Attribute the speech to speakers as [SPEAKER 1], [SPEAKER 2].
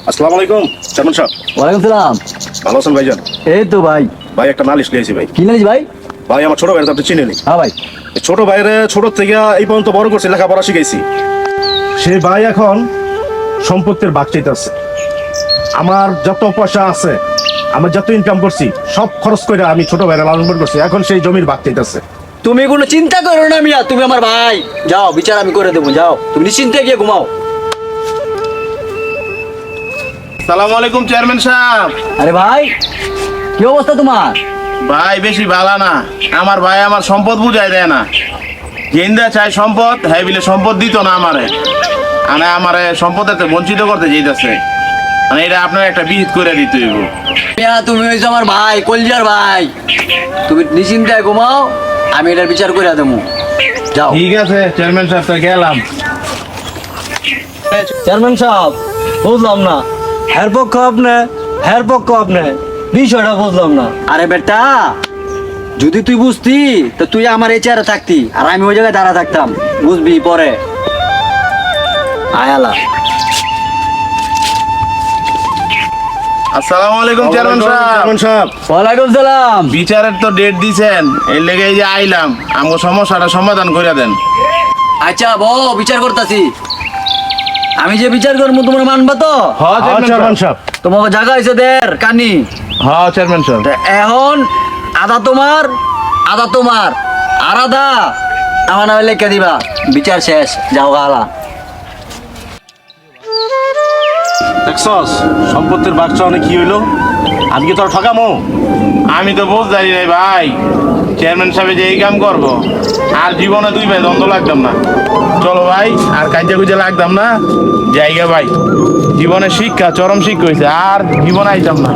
[SPEAKER 1] আসসালামু আলাইকুম চেয়ারম্যান সাহেব।
[SPEAKER 2] ওয়ালাইকুম সালাম।
[SPEAKER 1] ভালো আছেন ভাইজান?
[SPEAKER 2] এই তো ভাই।
[SPEAKER 1] ভাই একটা নালিশ লিয়েছি ভাই।
[SPEAKER 2] কি জানিস ভাই?
[SPEAKER 1] ভাই আমার ছোট ভাইয়ের আপনি চিনেনি?
[SPEAKER 2] হ্যাঁ ভাই।
[SPEAKER 1] এই ছোট ভাইয়ের ছোট থেকে এই পর্যন্ত বড় করছি, লেখাপড়া শিখাইছি। সেই ভাই এখন সম্পত্তির ভাগ চাইতেছে। আমার যত পয়সা আছে, আমি যত ইনকাম করছি সব খরচ করে আমি ছোট ভাইয়ের লালন পালন করছি, এখন সেই জমির ভাগ চাইতেছে।
[SPEAKER 2] তুমি কোনো চিন্তা করো না মিয়া, তুমি আমার ভাই। যাও, বিচার আমি করে দেবো। যাও, তুমি নিশ্চিন্তে গিয়ে ঘুমাও।
[SPEAKER 3] সালাম আলাইকুম চেয়ারম্যান সাহেব।
[SPEAKER 2] আরে ভাই, কি অবস্থা তোমার?
[SPEAKER 3] ভাই বেশি ভালো না। আমার ভাই আমার সম্পদ বুঝাই দেয় না। গেন্দা চাই সম্পদ, হ্যাঁ বিলে সম্পদ দিত না আমারে। আমারে সম্পদেতে বঞ্চিত করতে যেতেছে। মানে এটা আপনার একটা বিহিত করে দিতে হইব।
[SPEAKER 2] মিয়া, তুমি হয়েছো আমার ভাই, কলজার ভাই। তুমি নিশ্চিন্তায় ঘুমাও, আমি এটার বিচার করে দেবো। যাও।
[SPEAKER 3] ঠিক আছে চেয়ারম্যান সাহেব, তো গেলাম।
[SPEAKER 4] চেয়ারম্যান সাহেব, বুঝলাম না, হের পক্ষ আপনি, হের পক্ষ আপনি, বিষয়টা বুঝলাম না।
[SPEAKER 2] আরে বেটা, যদি তুই বুঝতি তো তুই আমার এই চেয়ারে থাকতি আর আমি ওই জায়গায় দাঁড়া থাকতাম। বুঝবি পরে। আয়ালা।
[SPEAKER 3] আসসালামু আলাইকুম চেয়ারম্যান সাহেব।
[SPEAKER 1] চেয়ারম্যান সাহেব,
[SPEAKER 2] ওয়ালাইকুম সালাম।
[SPEAKER 3] বিচারের তো ডেট দিছেন, এর লেগে এই যে আইলাম। আমার সমস্যাটা সমাধান করে দেন।
[SPEAKER 2] আচ্ছা বল, বিচার করতেছি। আমি যে বিচার করবো তোমরা মানবা তো?
[SPEAKER 3] হ্যাঁ
[SPEAKER 1] চেয়ারম্যান সাহেব।
[SPEAKER 2] তোমাকে জায়গা হয়েছে দের কানি।
[SPEAKER 3] হ্যাঁ চেয়ারম্যান সাহেব।
[SPEAKER 2] তা এখন আদা তোমার, আদা তোমার, আর আদা আমার নামে লেখা দিবা। বিচার শেষ, যাও গালা।
[SPEAKER 1] দেখছস সম্পত্তির ভাগ চাওয়ানে কি হইলো? আমি কি তোর ঠকামো?
[SPEAKER 3] আমি তো বুঝতে নাই ভাই, চেয়ারম্যান সাহেব যে এই কাম করবো আর জীবনে দুই ভাই দ্বন্দ্ব লাগতাম না। চলো ভাই, আর কাজে কুজে লাগতাম না। জায়গা ভাই, জীবনে শিক্ষা, চরম শিক্ষা হয়েছে, আর জীবনে আইতাম না।